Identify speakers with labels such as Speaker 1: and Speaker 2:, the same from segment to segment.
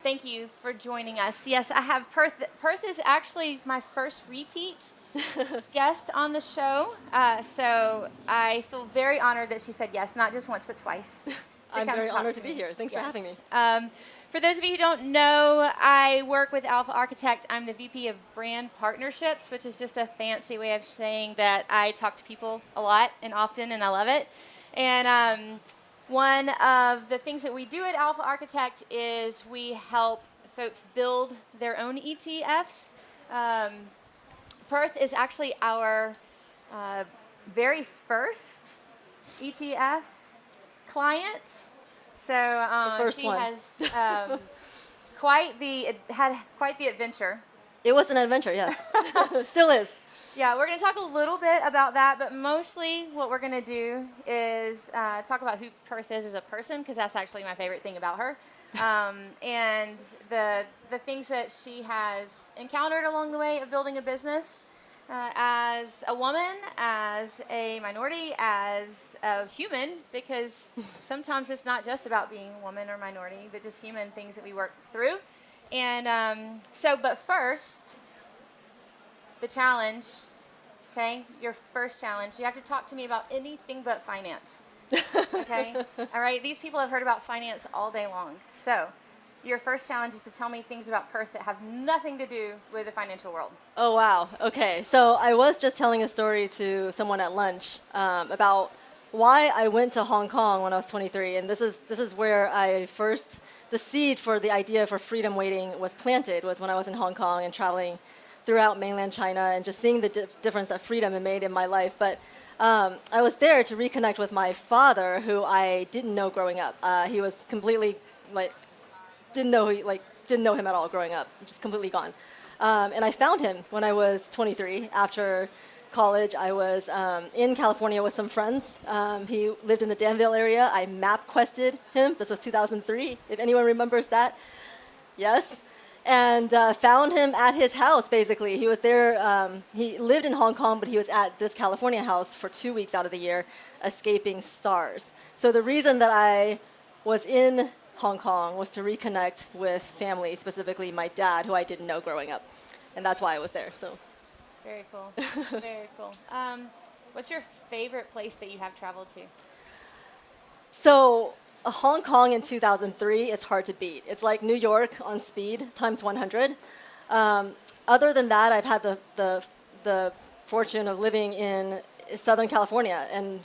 Speaker 1: thank you for joining us. Yes, I have Perth. Perth is actually my first repeat guest on the show. So I feel very honored that she said yes, not just once, but twice.
Speaker 2: I'm very honored to be here. Thanks for having me.
Speaker 1: For those of you who don't know, I work with Alpha Architect. I'm the VP of Brand Partnerships, which is just a fancy way of saying that I talk to people a lot and often, and I love it. And one of the things that we do at Alpha Architect is we help folks build their own ETFs. Perth is actually our very first ETF client. So she has had quite the adventure.
Speaker 2: It was an adventure, yes. Still is.
Speaker 1: Yeah, we're going to talk a little bit about that, but mostly what we're going to do is talk about who Perth is as a person, because that's actually my favorite thing about her, and the things that she has encountered along the way of building a business. As a woman, as a minority, as a human, because sometimes it's not just about being a woman or minority, but just human things that we work through. And but first, the challenge, okay, your first challenge, you have to talk to me about anything but finance, okay? All right, these people have heard about finance all day long. So your first challenge is to tell me things about Perth that have nothing to do with the financial world.
Speaker 2: Oh, wow. Okay. So I was just telling a story to someone at lunch about why I went to Hong Kong when I was 23. And this is where the seed for the idea for freedom waiting was planted, was when I was in Hong Kong and traveling throughout mainland China and just seeing the difference that freedom had made in my life. But I was there to reconnect with my father, who I didn't know growing up. He was completely didn't know him at all growing up, just completely gone. And I found him when I was 23. After college, I was in California with some friends. He lived in the Danville area. I map quested him. This was 2003, if anyone remembers that. Yes. And found him at his house, basically. He was there. He lived in Hong Kong, but he was at this California house for 2 weeks out of the year, escaping SARS. So the reason that I was in Hong Kong was to reconnect with family, specifically my dad, who I didn't know growing up. And that's why I was there. So,
Speaker 1: very cool. Very cool. What's your favorite place that you have traveled to?
Speaker 2: So Hong Kong in 2003, it's hard to beat. It's like New York on speed times 100. Other than that, I've had the fortune of living in Southern California, and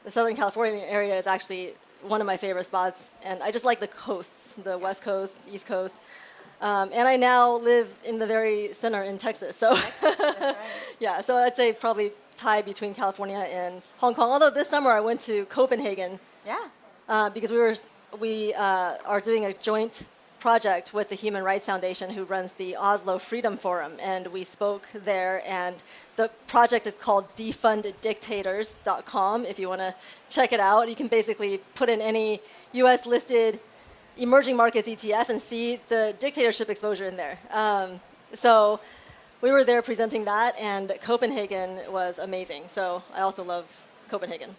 Speaker 2: the Southern California area is actually one of my favorite spots, and I just like the coasts, the West Coast, East Coast. And I now live in the very center in Texas. So
Speaker 1: Texas, that's right.
Speaker 2: Yeah, so I'd say probably tie between California and Hong Kong. Although this summer I went to Copenhagen.
Speaker 1: Yeah.
Speaker 2: Because we are doing a joint project with the Human Rights Foundation, who runs the Oslo Freedom Forum, and we spoke there. And the project is called defunddictators.com. If you want to check it out, you can basically put in any U.S. listed emerging markets ETF and see the dictatorship exposure in there. So we were there presenting that, and Copenhagen was amazing. So I also love Copenhagen.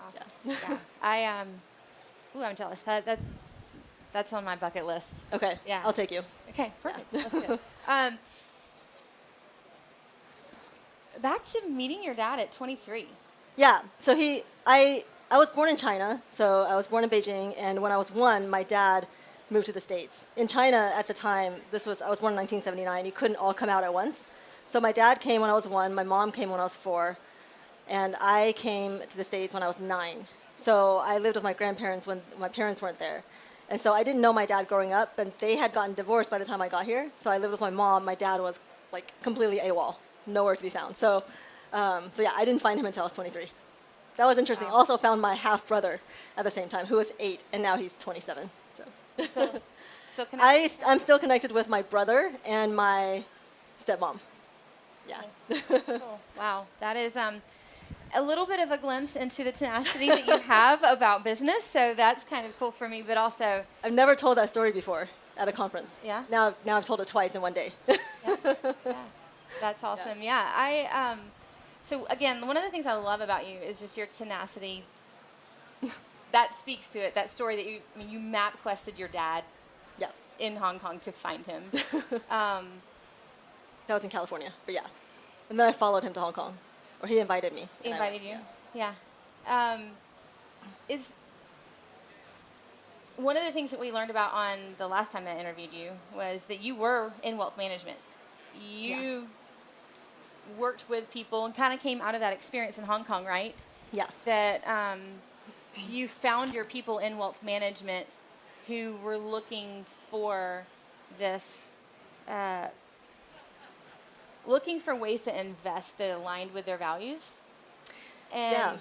Speaker 1: Awesome. Yeah. I'm jealous. That's on my bucket list.
Speaker 2: Okay.
Speaker 1: Yeah.
Speaker 2: I'll take you.
Speaker 1: Okay. Perfect. Yeah. Let's do it. Back to meeting your dad at 23.
Speaker 2: Yeah. So I was born in China. So I was born in Beijing, and when I was 1, my dad moved to the States. In China at the time, I was born in 1979. You couldn't all come out at once. So my dad came when I was 1. My mom came when I was 4. And I came to the States when I was 9. So I lived with my grandparents when my parents weren't there. And so I didn't know my dad growing up, and they had gotten divorced by the time I got here. So I lived with my mom. My dad was like completely AWOL, nowhere to be found. So yeah, I didn't find him until I was 23. That was interesting.
Speaker 1: Wow.
Speaker 2: Also found my half-brother at the same time, who was 8, and now he's 27. So
Speaker 1: Still connected?
Speaker 2: I'm still connected with my brother and my stepmom. Yeah.
Speaker 1: Cool. Wow. That is a little bit of a glimpse into the tenacity that you have about business. So that's kind of cool for me, but also...
Speaker 2: I've never told that story before at a conference.
Speaker 1: Yeah?
Speaker 2: Now I've told it twice in one day.
Speaker 1: Yeah. That's awesome. Yeah. So again, one of the things I love about you is just your tenacity. That speaks to it. That story that you map quested your dad.
Speaker 2: Yeah.
Speaker 1: in Hong Kong to find him.
Speaker 2: That was in California, but yeah. And then I followed him to Hong Kong, or he invited me.
Speaker 1: He
Speaker 2: and I went,
Speaker 1: invited you? Yeah. Is one of the things that we learned about on the last time that I interviewed you was that you were in wealth management. You worked with people and kind of came out of that experience in Hong Kong, right?
Speaker 2: Yeah.
Speaker 1: That you found your people in wealth management who were looking for this, looking for ways to invest that aligned with their values. And
Speaker 2: Yeah.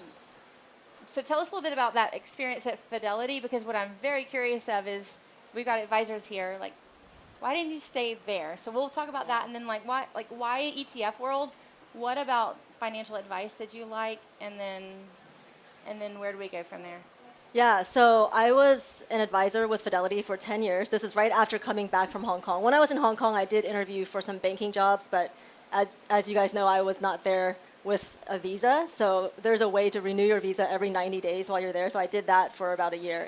Speaker 1: so tell us a little bit about that experience at Fidelity, because what I'm very curious of is we've got advisors here, like, why didn't you stay there? So we'll talk about that, and then why ETF world? What about financial advice did you like, and then where do we go from there?
Speaker 2: Yeah, so I was an advisor with Fidelity for 10 years. This is right after coming back from Hong Kong. When I was in Hong Kong, I did interview for some banking jobs, but as you guys know, I was not there with a visa. So there's a way to renew your visa every 90 days while you're there. So I did that for about a year.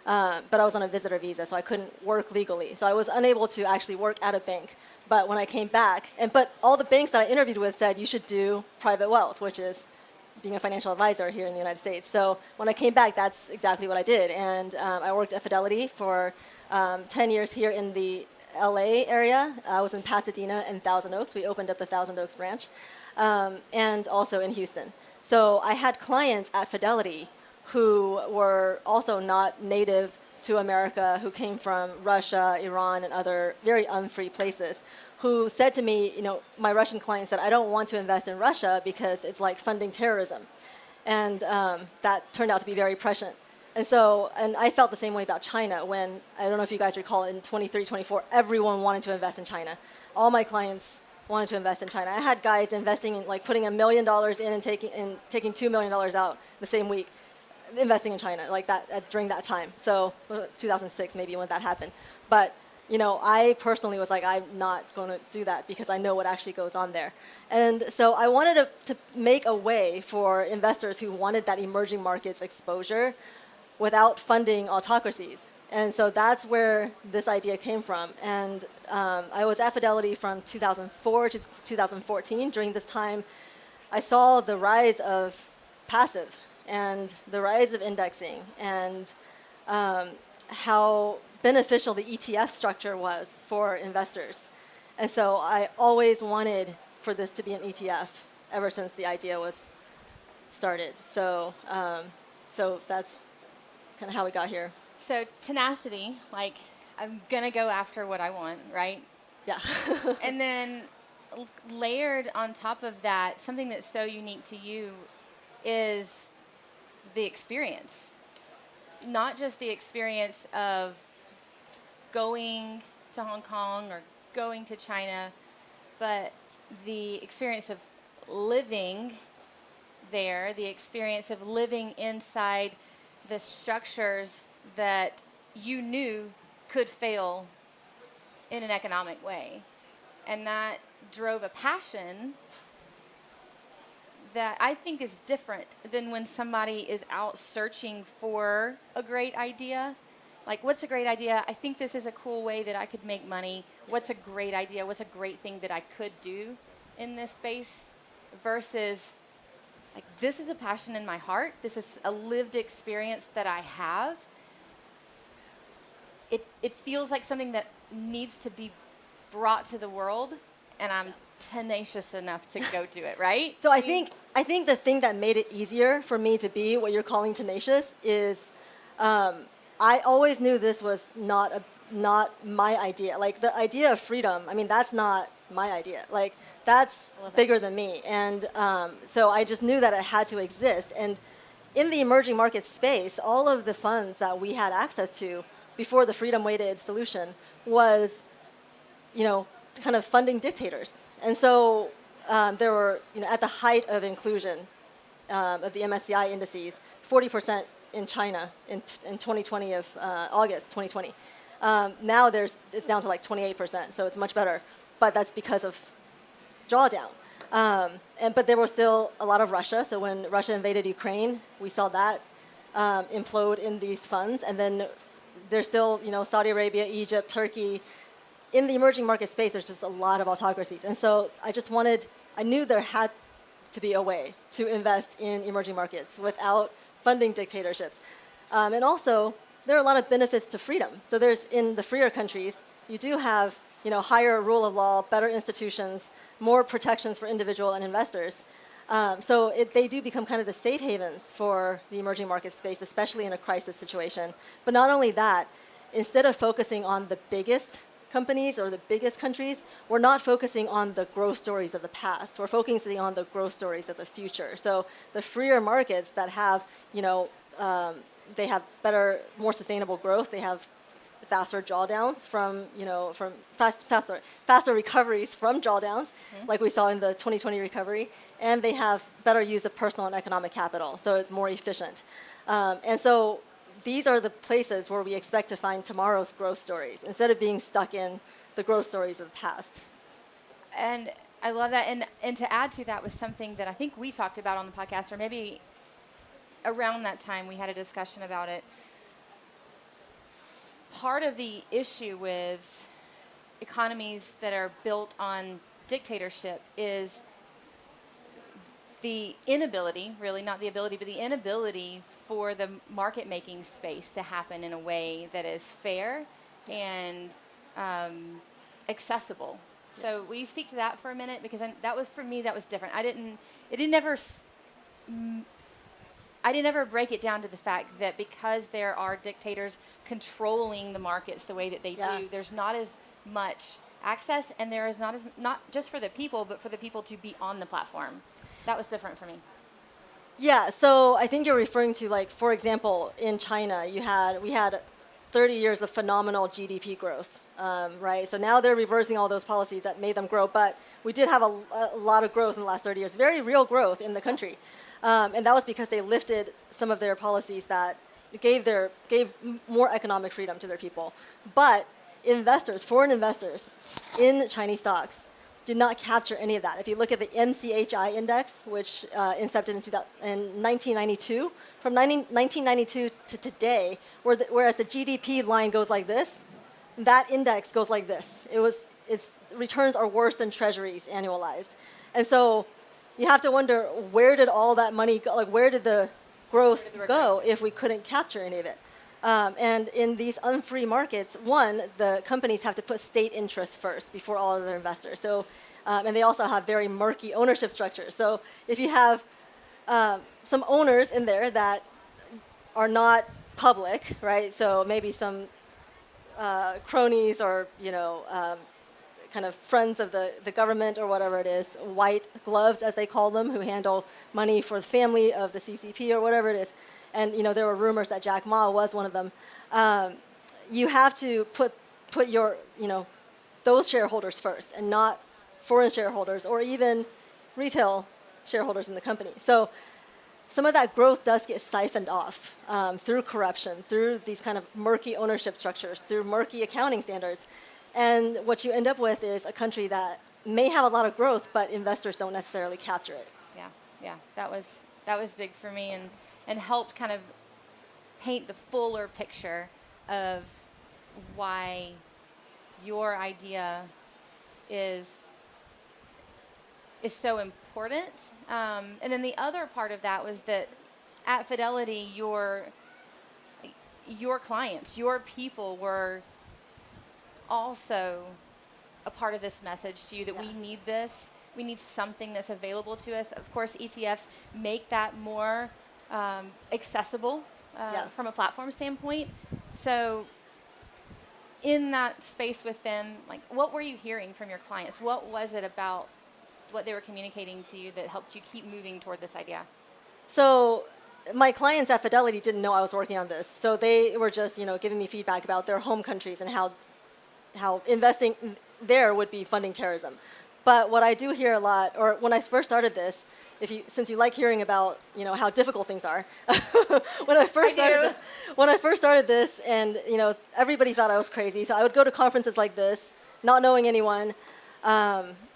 Speaker 2: But I was on a visitor visa, so I couldn't work legally. So I was unable to actually work at a bank. But when I came back, but all the banks that I interviewed with said you should do private wealth, which is being a financial advisor here in the United States. So when I came back, that's exactly what I did. And I worked at Fidelity for 10 years here in the LA area. I was in Pasadena and Thousand Oaks. We opened up the Thousand Oaks branch. And also in Houston. So I had clients at Fidelity who were also not native to America, who came from Russia, Iran, and other very unfree places, who said to me, my Russian client said, I don't want to invest in Russia because it's like funding terrorism. And that turned out to be very prescient. And I felt the same way about China when, I don't know if you guys recall, in 23, 24, everyone wanted to invest in China. All my clients wanted to invest in China. I had guys investing in, like, putting $1 million in and taking $2 million out the same week, investing in China, like that during that time. So 2006 maybe when that happened. But I personally was like, I'm not going to do that because I know what actually goes on there. And so I wanted to make a way for investors who wanted that emerging markets exposure without funding autocracies. And so that's where this idea came from. And I was at Fidelity from 2004 to 2014. During this time, I saw the rise of passive and the rise of indexing and how beneficial the ETF structure was for investors. And so I always wanted for this to be an ETF ever since the idea was started. So that's kind of how we got here.
Speaker 1: So tenacity, like, I'm going to go after what I want, right?
Speaker 2: Yeah.
Speaker 1: And then layered on top of that, something that's so unique to you is the experience. Not just the experience of going to Hong Kong or going to China, but the experience of living there, the experience of living inside the structures that you knew could fail in an economic way. And that drove a passion that I think is different than when somebody is out searching for a great idea. Like, what's a great idea? I think this is a cool way that I could make money. What's a great idea? What's a great thing that I could do in this space? Versus, like, this is a passion in my heart. This is a lived experience that I have. It feels like something that needs to be brought to the world, and I'm tenacious enough to go do it, right?
Speaker 2: So I think the thing that made it easier for me to be what you're calling tenacious is I always knew this was not my idea. Like, the idea of freedom, I mean, that's not my idea. Like, that's bigger than me. And so I just knew that it had to exist. And in the emerging market space, all of the funds that we had access to before the freedom-weighted solution was, kind of funding dictators. And so there were, at the height of inclusion of the MSCI indices, 40% in China in 2020 of August 2020. Now it's down to like 28%, so it's much better. But that's because of drawdown. But there was still a lot of Russia. So when Russia invaded Ukraine, we saw that implode in these funds. And then there's still, Saudi Arabia, Egypt, Turkey. In the emerging market space, there's just a lot of autocracies. And so I knew there had to be a way to invest in emerging markets without funding dictatorships. And also, there are a lot of benefits to freedom. So in the freer countries, you do have, higher rule of law, better institutions, more protections for individual and investors. So they do become kind of the safe havens for the emerging market space, especially in a crisis situation. But not only that, instead of focusing on the biggest companies or the biggest countries, we're not focusing on the growth stories of the past. We're focusing on the growth stories of the future. So the freer markets that have, they have better, more sustainable growth. They have faster drawdowns from faster recoveries from drawdowns, like we saw in the 2020 recovery, and they have better use of personal and economic capital. So it's more efficient, and so these are the places where we expect to find tomorrow's growth stories instead of being stuck in the growth stories of the past.
Speaker 1: And I love that. And to add to that was something that I think we talked about on the podcast, or maybe around that time we had a discussion about it. Part of the issue with economies that are built on dictatorship is the inability, really not the ability, but the inability for the market making space to happen in a way that is fair and accessible. So will you speak to that for a minute? Because that was, for me, that was different. I didn't ever break it down to the fact that because there are dictators controlling the markets the way that they do, there's not as much access, and there is not just for the people, but for the people to be on the platform. That was different for me.
Speaker 2: Yeah, so I think you're referring to, like, for example, in China, we had 30 years of phenomenal GDP growth, right? So now they're reversing all those policies that made them grow, but we did have a lot of growth in the last 30 years, very real growth in the country. And that was because they lifted some of their policies that gave more economic freedom to their people. But foreign investors in Chinese stocks did not capture any of that. If you look at the MCHI index, which incepted in 1992, from 1992 to today, whereas the GDP line goes like this, that index goes like this. Its returns are worse than treasuries annualized. And so you have to wonder, where did all that money go? Like, where did the growth go if we couldn't capture any of it? And in these unfree markets, the companies have to put state interests first before all of their investors. So, and they also have very murky ownership structures. So if you have some owners in there that are not public, right? So maybe some cronies or kind of friends of the government or whatever it is, white gloves as they call them, who handle money for the family of the CCP or whatever it is. And there were rumors that Jack Ma was one of them. You have to put your those shareholders first, and not foreign shareholders or even retail shareholders in the company. So some of that growth does get siphoned off through corruption, through these kind of murky ownership structures, through murky accounting standards. And what you end up with is a country that may have a lot of growth, but investors don't necessarily capture it.
Speaker 1: Yeah, that was big for me, and helped kind of paint the fuller picture of why your idea is so important. And then the other part of that was that at Fidelity, your clients, your people were also a part of this message to you that we need this. We need something that's available to us. Of course, ETFs make that more accessible from a platform standpoint. So in that space with them, like, what were you hearing from your clients? What was it about what they were communicating to you that helped you keep moving toward this idea?
Speaker 2: So my clients at Fidelity didn't know I was working on this. So they were just, giving me feedback about their home countries and how investing there would be funding terrorism. But what I do hear a lot, or when I first started this, since you like hearing about how difficult things are, when I first started this, and everybody thought I was crazy, so I would go to conferences like this, not knowing anyone,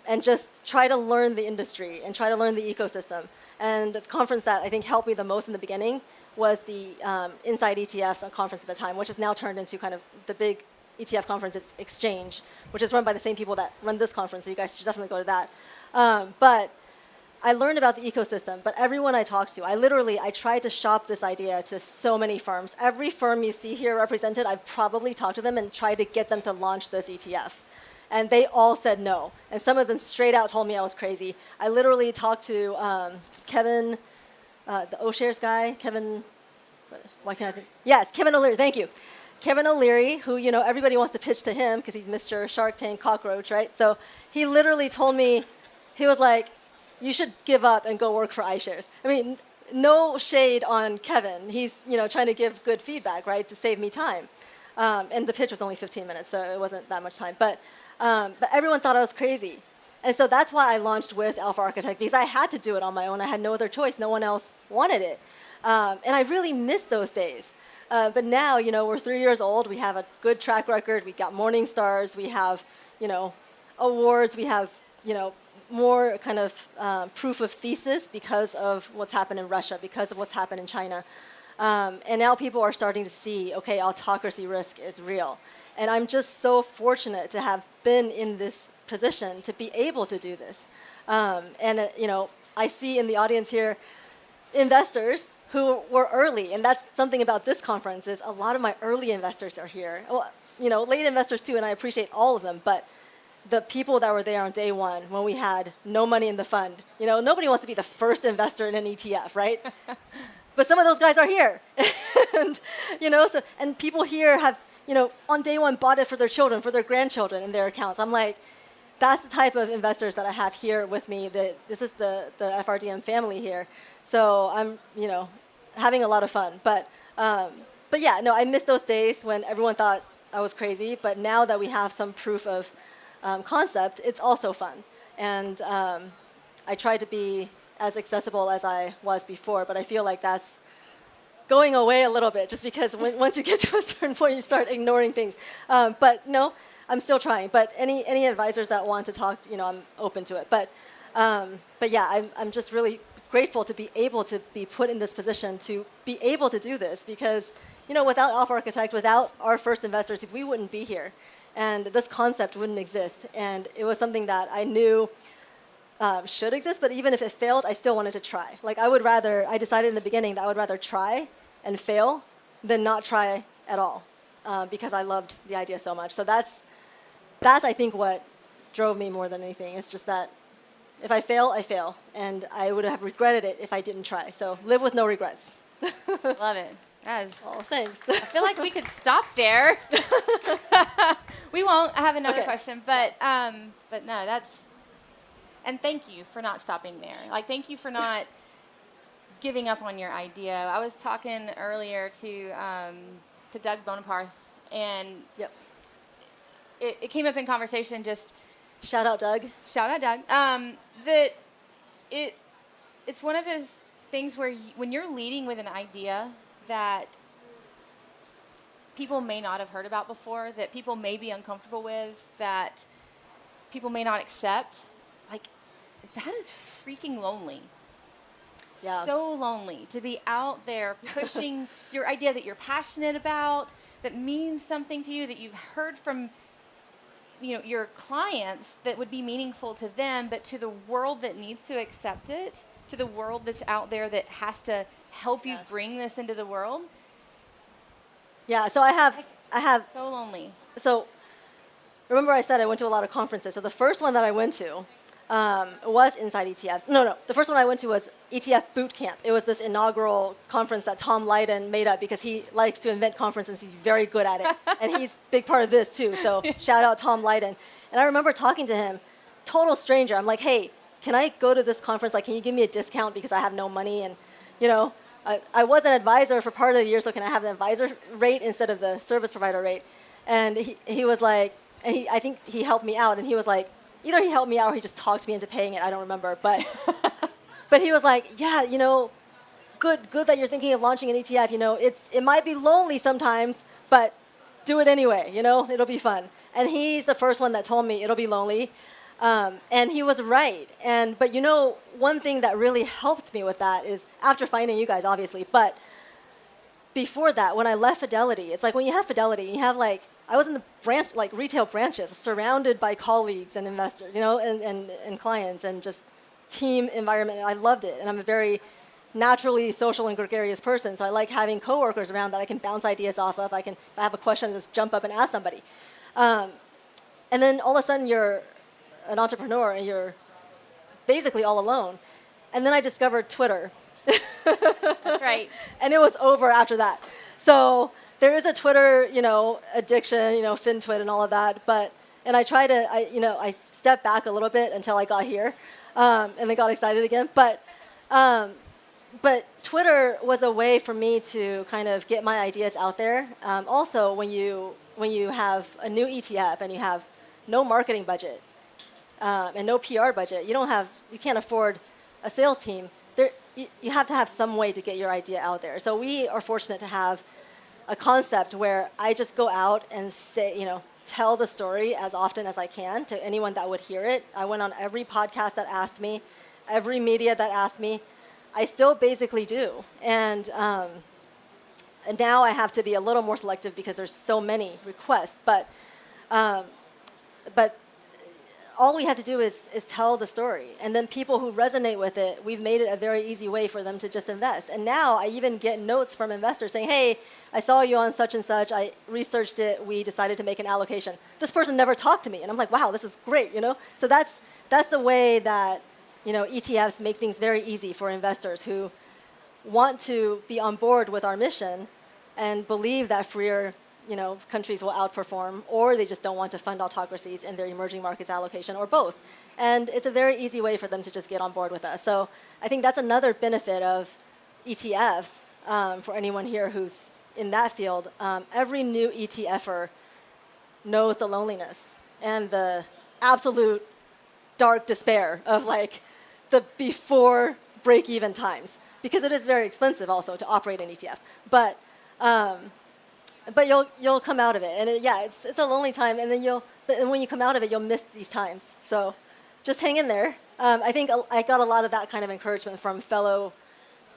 Speaker 2: and just try to learn the industry and try to learn the ecosystem. And the conference that I think helped me the most in the beginning was the Inside ETFs conference at the time, which has now turned into kind of the big ETF conference. It's Exchange, which is run by the same people that run this conference, so you guys should definitely go to that. But I learned about the ecosystem, but everyone I talked to, I tried to shop this idea to so many firms. Every firm you see here represented, I've probably talked to them and tried to get them to launch this ETF. And they all said no. And some of them straight out told me I was crazy. I literally talked to Kevin, the O'Shares guy, Kevin, why can't I think? Yes, Kevin O'Leary, thank you. Kevin O'Leary, who, everybody wants to pitch to him because he's Mr. Shark Tank Cockroach, right? So he literally told me, he was like, you should give up and go work for iShares. I mean, no shade on Kevin. He's, trying to give good feedback, right, to save me time. And the pitch was only 15 minutes, so it wasn't that much time. But everyone thought I was crazy. And so that's why I launched with Alpha Architect, because I had to do it on my own. I had no other choice. No one else wanted it. And I really missed those days. But now, we're 3 years old. We have a good track record. We got Morning Stars. We have, awards. We have, more kind of proof of thesis because of what's happened in Russia, because of what's happened in China. And now people are starting to see, okay, autocracy risk is real. And I'm just so fortunate to have been in this position to be able to do this. I see in the audience here investors who were early, and that's something about this conference is a lot of my early investors are here. Well, late investors too, and I appreciate all of them, but the people that were there on day one when we had no money in the fund, nobody wants to be the first investor in an ETF, right? But some of those guys are here. And, and people here have, on day one bought it for their children, for their grandchildren in their accounts. I'm like, that's the type of investors that I have here with me. This is the FRDM family here. So I'm, having a lot of fun. But yeah, no, I miss those days when everyone thought I was crazy. But now that we have some proof of concept, it's also fun. And I try to be as accessible as I was before, but I feel like that's going away a little bit just because once you get to a certain point, you start ignoring things. But no, I'm still trying. But any advisors that want to talk, I'm open to it. But yeah, I'm just really grateful to be able to be put in this position to be able to do this because, without Alpha Architect, without our first investors, we wouldn't be here. And this concept wouldn't exist. And it was something that I knew should exist, but even if it failed, I still wanted to try. Like I decided in the beginning that I would rather try and fail than not try at all because I loved the idea so much. So that's I think what drove me more than anything. It's just that if I fail, I fail. And I would have regretted it if I didn't try. So live with no regrets.
Speaker 1: Love it. Oh,
Speaker 2: thanks.
Speaker 1: I feel like we could stop there. We won't. I have another question, but no, that's. And thank you for not stopping there. Like, thank you for not giving up on your idea. I was talking earlier to Doug Bonaparte, and
Speaker 2: yep,
Speaker 1: it came up in conversation. Just
Speaker 2: shout out Doug.
Speaker 1: Shout out Doug. That it's one of those things where when you're leading with an idea that people may not have heard about before, that people may be uncomfortable with, that people may not accept, like, that is freaking lonely.
Speaker 2: Yeah.
Speaker 1: So lonely to be out there pushing your idea that you're passionate about, that means something to you, that you've heard from your clients that would be meaningful to them, but to the world that needs to accept it, to the world that's out there that has to help you bring this into the world.
Speaker 2: Yeah, so I have
Speaker 1: so lonely.
Speaker 2: So remember I said I went to a lot of conferences. So the first one that I went to was Inside ETFs. No, the first one I went to was ETF Boot Camp. It was this inaugural conference that Tom Lydon made up because he likes to invent conferences. He's very good at it. And he's a big part of this too. So shout out Tom Lydon. And I remember talking to him, total stranger. I'm like, hey, can I go to this conference? Like, can you give me a discount because I have no money? And, I was an advisor for part of the year, so can I have the advisor rate instead of the service provider rate? And he was like, I think he helped me out. And he was like, either he helped me out or he just talked me into paying it. I don't remember. But but he was like, yeah, good that you're thinking of launching an ETF. It might be lonely sometimes, but do it anyway. It'll be fun. And he's the first one that told me it'll be lonely. And he was right. But one thing that really helped me with that is after finding you guys, obviously, but before that, when I left Fidelity, it's like when you have Fidelity, you have I was in the retail branches, surrounded by colleagues and investors, and clients, and just team environment. I loved it, and I'm a very naturally social and gregarious person, so I like having coworkers around that I can bounce ideas off of. If I have a question, just jump up and ask somebody. And then all of a sudden, you're an entrepreneur, and you're basically all alone. And then I discovered Twitter.
Speaker 1: That's right.
Speaker 2: And it was over after that. So there is a Twitter, addiction, FinTwit and all of that. And I try to, I stepped back a little bit until I got here, and then got excited again. But Twitter was a way for me to kind of get my ideas out there. Also, when you have a new ETF and you have no marketing budget and no PR budget, you can't afford a sales team. You have to have some way to get your idea out there. So we are fortunate to have a concept where I just go out and say, tell the story as often as I can to anyone that would hear it. I went on every podcast that asked me, every media that asked me. I still basically do. And now I have to be a little more selective because there's so many requests. But all we have to do is tell the story. And then people who resonate with it, we've made it a very easy way for them to just invest. And now I even get notes from investors saying, hey, I saw you on such and such. I researched it. We decided to make an allocation. This person never talked to me. And I'm like, wow, this is great, So that's the way that, ETFs make things very easy for investors who want to be on board with our mission and believe that freer countries will outperform, or they just don't want to fund autocracies in their emerging markets allocation, or both. And it's a very easy way for them to just get on board with us. So I think that's another benefit of ETFs for anyone here who's in that field. Every new ETFer knows the loneliness and the absolute dark despair of the before break-even times, because it is very expensive also to operate an ETF. But you'll come out of it, and it's a lonely time. And then when you come out of it, you'll miss these times. So just hang in there. I think I got a lot of that kind of encouragement from fellow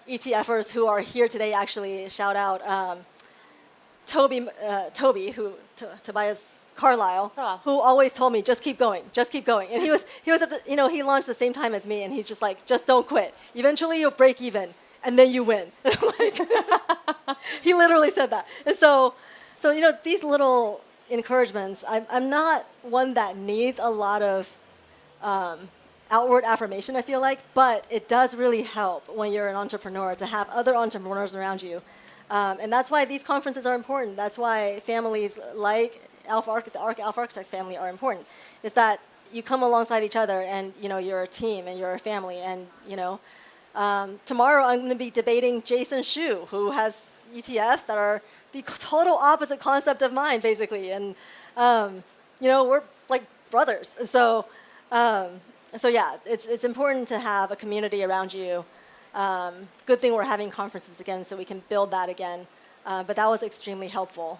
Speaker 2: ETFers who are here today. Actually, shout out Toby, Tobias Carlisle, who always told me, just keep going. And he was at the, he launched the same time as me, and he's just like, just don't quit. Eventually, you'll break even. And then you win. He literally said that. And so these little encouragements, I'm not one that needs a lot of outward affirmation, I feel like, but it does really help when you're an entrepreneur to have other entrepreneurs around you. And that's why these conferences are important. That's why families like the Alpha Architect family are important, is that you come alongside each other, and you're a team and you're a family, and tomorrow I'm going to be debating Jason Shu, who has ETFs that are the total opposite concept of mine, basically. And, we're like brothers. And so yeah, it's important to have a community around you. Good thing we're having conferences again so we can build that again. But that was extremely helpful,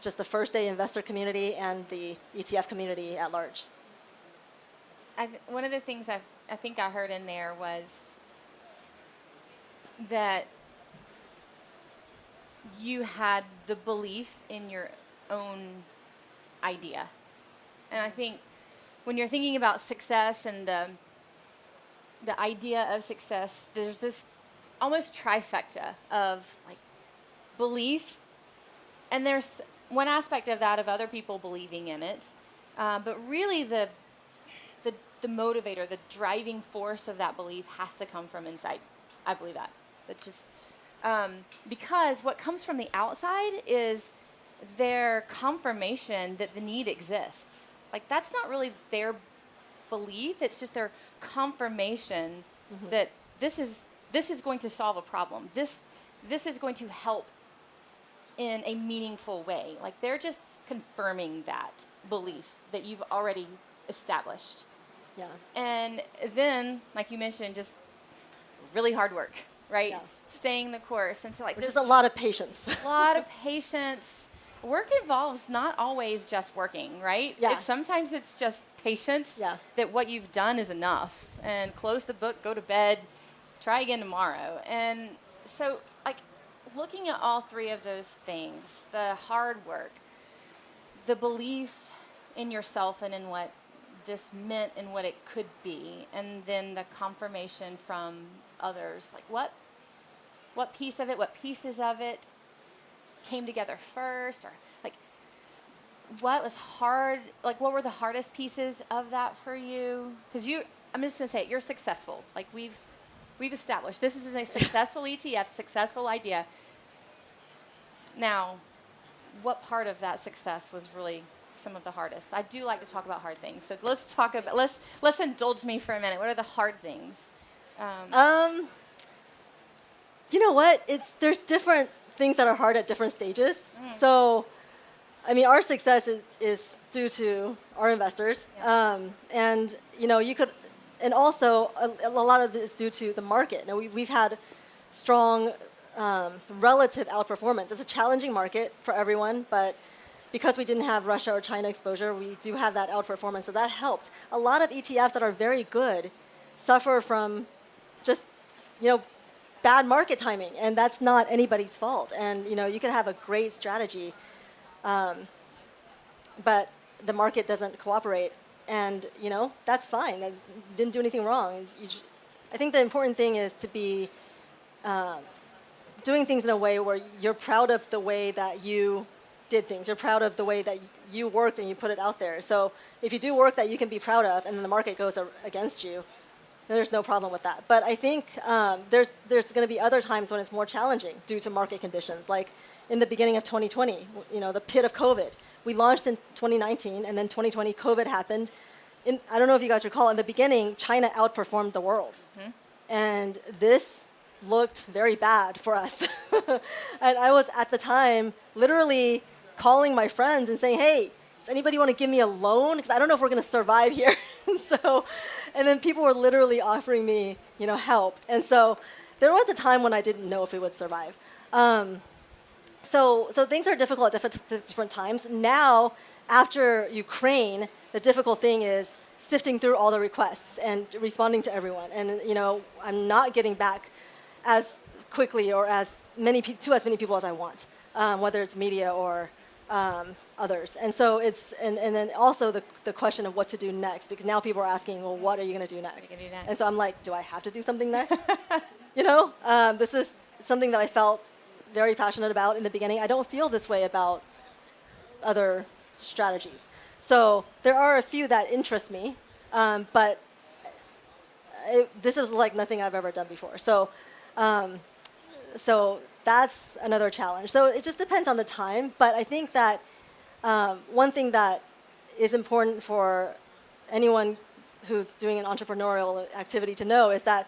Speaker 2: just the first day investor community and the ETF community at large.
Speaker 1: One of the things I think I heard in there was that you had the belief in your own idea. And I think when you're thinking about success and the idea of success, there's this almost trifecta of belief, and there's one aspect of that of other people believing in it, but really the motivator, the driving force of that belief has to come from inside. I believe that. That's just because what comes from the outside is their confirmation that the need exists. That's not really their belief. It's just their confirmation that this is going to solve a problem. This is going to help in a meaningful way. They're just confirming that belief that you've already established.
Speaker 2: Yeah. And
Speaker 1: then, like you mentioned, just really hard work, right?
Speaker 2: Yeah.
Speaker 1: Staying the course. And so
Speaker 2: which is a lot of patience.
Speaker 1: A lot of patience. Work involves not always just working, right?
Speaker 2: Yeah.
Speaker 1: Sometimes it's just patience
Speaker 2: Yeah.
Speaker 1: that what you've done is enough, and close the book, go to bed, try again tomorrow. And so, like, looking at all three of those things, the hard work, the belief in yourself and in what this meant and what it could be, and then the confirmation from others, like what piece of it, what pieces of it came together first, or like what was hard, like what were the hardest pieces of that for you? Because I'm just gonna say it, you're successful. Like we've established this is a successful ETF, successful idea. Now, what part of that success was really some of the hardest? I do like to talk about hard things, so let's indulge me for a minute. What are the hard things?
Speaker 2: Um, you know what? There's different things that are hard at different stages. So, I mean, our success is due to our investors, and you could, and also a lot of it is due to the market. Now we've had strong relative outperformance. It's a challenging market for everyone, but because we didn't have Russia or China exposure, we do have that outperformance, so that helped. A lot of ETFs that are very good suffer from just, bad market timing, and that's not anybody's fault. And you could have a great strategy, but the market doesn't cooperate, and that's fine. You didn't do anything wrong. I think the important thing is to be doing things in a way where you're proud of the way that you did things. You're proud of the way that you worked and you put it out there. So if you do work that you can be proud of, and then the market goes against you, then there's no problem with that. But I think there's going to be other times when it's more challenging due to market conditions, like in the beginning of 2020, the pit of COVID. We launched in 2019, and then 2020, COVID happened. I don't know if you guys recall, in the beginning, China outperformed the world. And this looked very bad for us. And I was, at the time, literally calling my friends and saying, hey, does anybody want to give me a loan? Because I don't know if we're going to survive here. And then people were literally offering me, help. And so there was a time when I didn't know if we would survive. So things are difficult at different times. Now, after Ukraine, the difficult thing is sifting through all the requests and responding to everyone. And I'm not getting back as quickly or to as many people as I want, whether it's media or others. And so and then also the question of what to do next, because now people are asking, well, what are you going to do next? And so I'm like, do I have to do something next? This is something that I felt very passionate about in the beginning. I don't feel this way about other strategies. So there are a few that interest me, but this is like nothing I've ever done before. So that's another challenge. So it just depends on the time. But I think that one thing that is important for anyone who's doing an entrepreneurial activity to know is that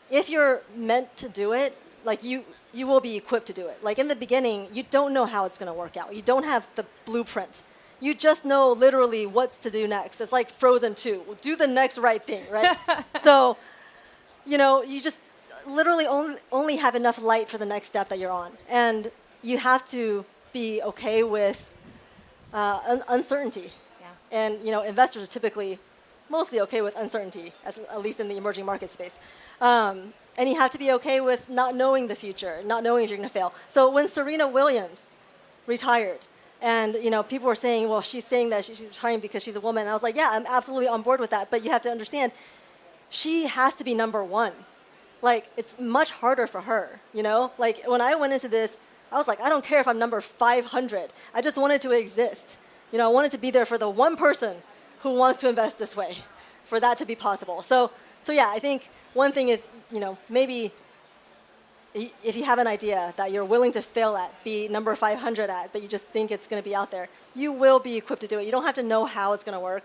Speaker 2: if you're meant to do it, like you will be equipped to do it. Like in the beginning, you don't know how it's going to work out. You don't have the blueprint. You just know literally what's to do next. It's like Frozen 2. Do the next right thing, right? So, you just literally only have enough light for the next step that you're on. And you have to be okay with uncertainty. Yeah. And, investors are typically mostly okay with uncertainty, at least in the emerging market space. And you have to be okay with not knowing the future, not knowing if you're going to fail. So when Serena Williams retired, and people were saying, well, she's saying that she's retiring because she's a woman. And I was like, yeah, I'm absolutely on board with that. But you have to understand, she has to be number one. Like, it's much harder for her, Like, when I went into this, I was like, I don't care if I'm number 500. I just wanted to exist. I wanted to be there for the one person who wants to invest this way, for that to be possible. So yeah, I think one thing is, maybe if you have an idea that you're willing to fail at, be number 500 at, but you just think it's going to be out there, you will be equipped to do it. You don't have to know how it's going to work.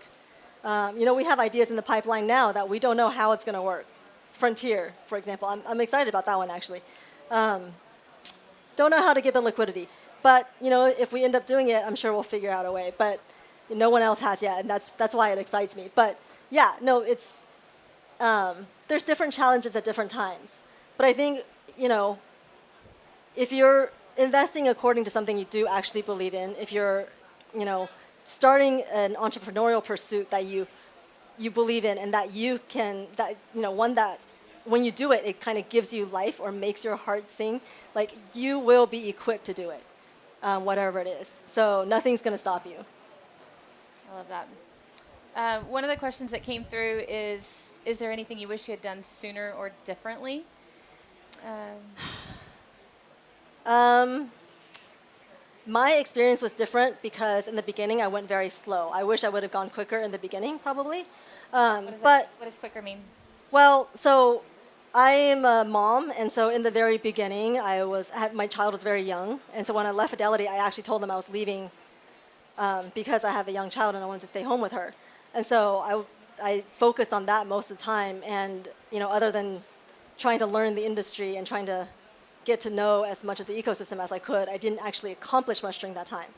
Speaker 2: We have ideas in the pipeline now that we don't know how it's going to work. Frontier, for example. I'm excited about that one, actually. Don't know how to get the liquidity. But, if we end up doing it, I'm sure we'll figure out a way. But no one else has yet, and that's why it excites me. But, yeah, no, it's there's different challenges at different times. But I think, if you're investing according to something you do actually believe in, if you're, starting an entrepreneurial pursuit that you believe in and that one that when you do it, it kind of gives you life or makes your heart sing. Like you will be equipped to do it, whatever it is. So nothing's going to stop you.
Speaker 1: I love that. One of the questions that came through is there anything you wish you had done sooner or differently?
Speaker 2: My experience was different because in the beginning I went very slow. I wish I would have gone quicker in the beginning, probably. What
Speaker 1: does quicker mean?
Speaker 2: Well, so I am a mom, and so in the very beginning, my child was very young, and so when I left Fidelity, I actually told them I was leaving because I have a young child and I wanted to stay home with her, and so I focused on that most of the time, and other than trying to learn the industry and trying to get to know as much of the ecosystem as I could, I didn't actually accomplish much during that time.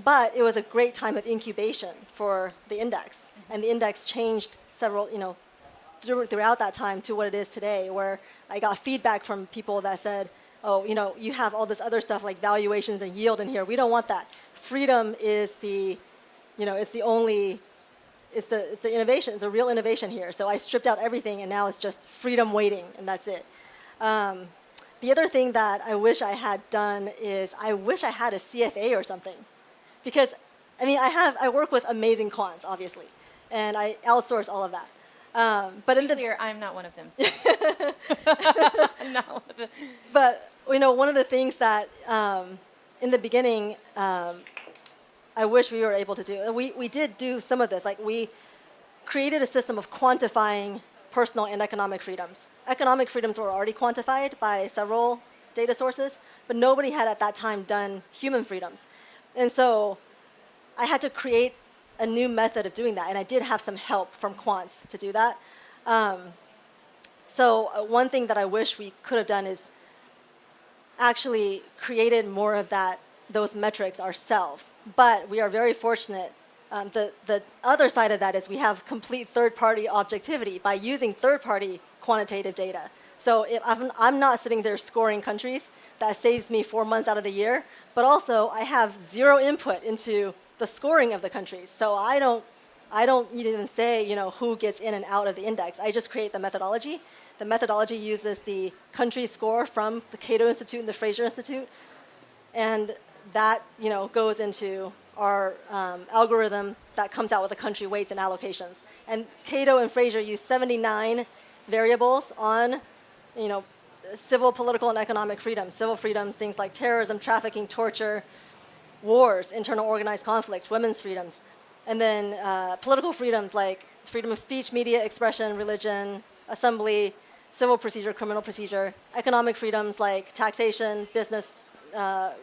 Speaker 2: But it was a great time of incubation for the index, and the index changed throughout that time to what it is today, where I got feedback from people that said, oh, you have all this other stuff like valuations and yield in here. We don't want that. Freedom is it's the innovation. It's a real innovation here. So I stripped out everything, and now it's just freedom waiting, and that's it. The other thing that I wish I had done is I wish I had a CFA or something, because I work with amazing quants, obviously, and I outsource all of that. But
Speaker 1: I'm not one of them. I'm not one of them.
Speaker 2: But one of the things that in the beginning I wish we were able to do. We did do some of this. Like we created a system of quantifying personal and economic freedoms. Economic freedoms were already quantified by several data sources, but nobody had at that time done human freedoms. And so I had to create a new method of doing that, and I did have some help from quants to do that. One thing that I wish we could have done is actually created more of those metrics ourselves. But we are very fortunate. The other side of that is we have complete third-party objectivity by using third-party quantitative data. So if I'm not sitting there scoring countries, that saves me 4 months out of the year. But also, I have zero input into the scoring of the countries. So I don't even say who gets in and out of the index. I just create the methodology. The methodology uses the country score from the Cato Institute and the Fraser Institute, and that goes into our algorithm that comes out with the country weights and allocations. And Cato and Fraser use 79 variables on civil, political, and economic freedoms. Civil freedoms, things like terrorism, trafficking, torture, wars, internal organized conflict, women's freedoms. And then political freedoms like freedom of speech, media, expression, religion, assembly, civil procedure, criminal procedure. Economic freedoms like taxation, business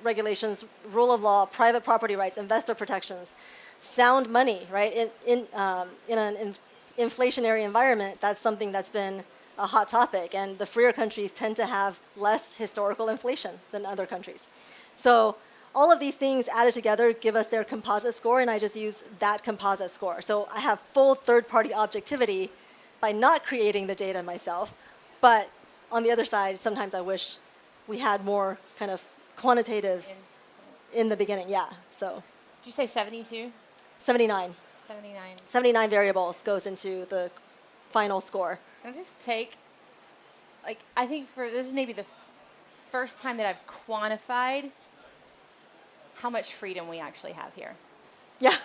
Speaker 2: regulations, rule of law, private property rights, investor protections, sound money, right? In an inflationary environment, that's something that's been a hot topic, and the freer countries tend to have less historical inflation than other countries. So all of these things added together give us their composite score, and I just use that composite score. So I have full third-party objectivity by not creating the data myself, but on the other side, sometimes I wish we had more kind of quantitative in the beginning, yeah. So
Speaker 1: did you say 72?
Speaker 2: 79.
Speaker 1: 79.
Speaker 2: 79 variables goes into the final score.
Speaker 1: Can I just take, I think this is maybe the first time that I've quantified how much freedom we actually have here.
Speaker 2: Yeah.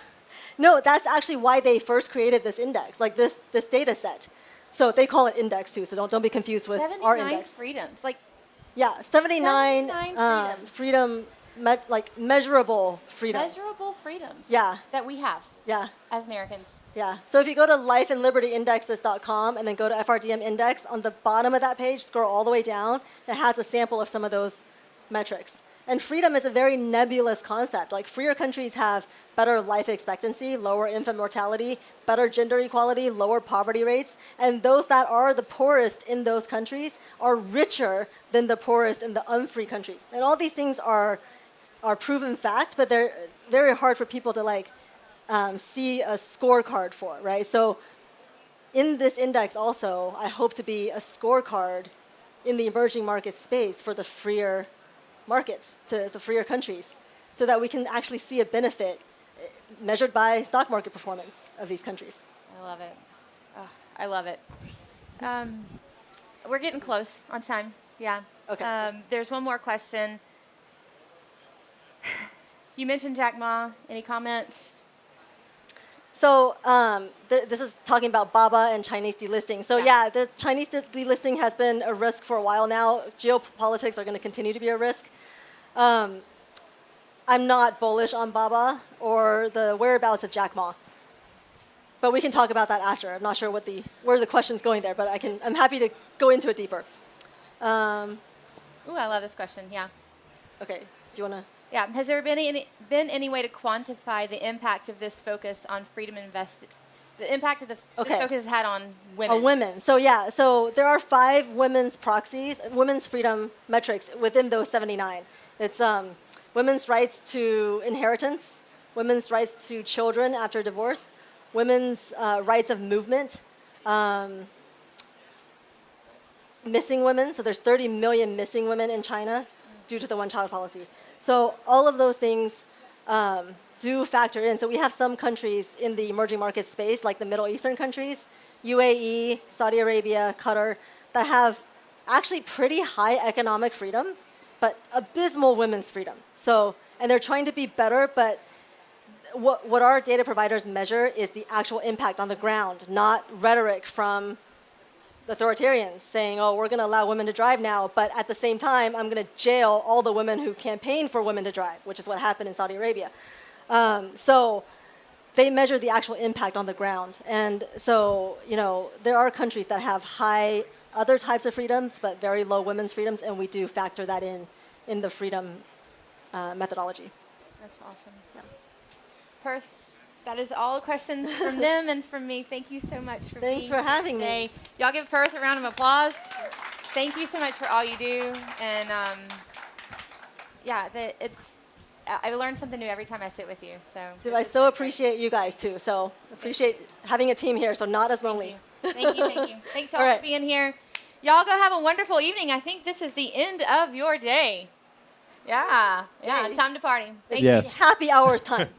Speaker 2: No, that's actually why they first created this index, like this data set. So they call it index too, so don't be confused with our index.
Speaker 1: 79 freedoms.
Speaker 2: Yeah, 79
Speaker 1: freedoms.
Speaker 2: Measurable freedoms.
Speaker 1: Measurable freedoms.
Speaker 2: Yeah.
Speaker 1: That we have.
Speaker 2: Yeah.
Speaker 1: As Americans.
Speaker 2: Yeah. So if you go to lifeandlibertyindexes.com and then go to FRDM index, on the bottom of that page, scroll all the way down, it has a sample of some of those metrics. And freedom is a very nebulous concept. Like freer countries have better life expectancy, lower infant mortality, better gender equality, lower poverty rates, and those that are the poorest in those countries are richer than the poorest in the unfree countries. And all these things are proven fact, but they're very hard for people to see a scorecard for, right? So in this index also, I hope to be a scorecard in the emerging market space for the freer markets, to the freer countries, so that we can actually see a benefit measured by stock market performance of these countries.
Speaker 1: I love it. Oh, I love it. We're getting close on time. Yeah.
Speaker 2: Okay.
Speaker 1: There's one more question. You mentioned Jack Ma. Any comments?
Speaker 2: So this is talking about BABA and Chinese delisting. So the Chinese delisting has been a risk for a while now. Geopolitics are going to continue to be a risk. I'm not bullish on BABA or the whereabouts of Jack Ma. But we can talk about that after. I'm not sure where the question's going there, but I'm happy to go into it deeper.
Speaker 1: Ooh, I love this question. Yeah.
Speaker 2: Okay. Do you want to?
Speaker 1: Yeah. Has there been any way to quantify the impact of this focus on freedom invested? The impact of this focus has had on women.
Speaker 2: On women. So there are 5 women's proxies, women's freedom metrics within those 79. It's women's rights to inheritance, women's rights to children after divorce, women's rights of movement, missing women. So there's 30 million missing women in China due to the one-child policy. So all of those things do factor in. So we have some countries in the emerging market space, like the Middle Eastern countries, UAE, Saudi Arabia, Qatar, that have actually pretty high economic freedom, but abysmal women's freedom. So, and they're trying to be better, but what our data providers measure is the actual impact on the ground, not rhetoric from the authoritarians saying, oh, we're going to allow women to drive now, but at the same time, I'm going to jail all the women who campaign for women to drive, which is what happened in Saudi Arabia. So they measure the actual impact on the ground. And so, there are countries that have high other types of freedoms, but very low women's freedoms, and we do factor that in the freedom methodology.
Speaker 1: That's awesome. Yeah. Perth, that is all questions from them and from me. Thank you so much for being here.
Speaker 2: Thanks for having me.
Speaker 1: Y'all give Perth a round of applause. Thank you so much for all you do. And I learn something new every time I sit with you. So
Speaker 2: I so appreciate you guys too. So appreciate having a team here, so not as lonely.
Speaker 1: Thank you. Thanks y'all for being here. Y'all go have a wonderful evening. I think this is the end of your day. Yeah, time to party. Thank you.
Speaker 2: Happy hours time.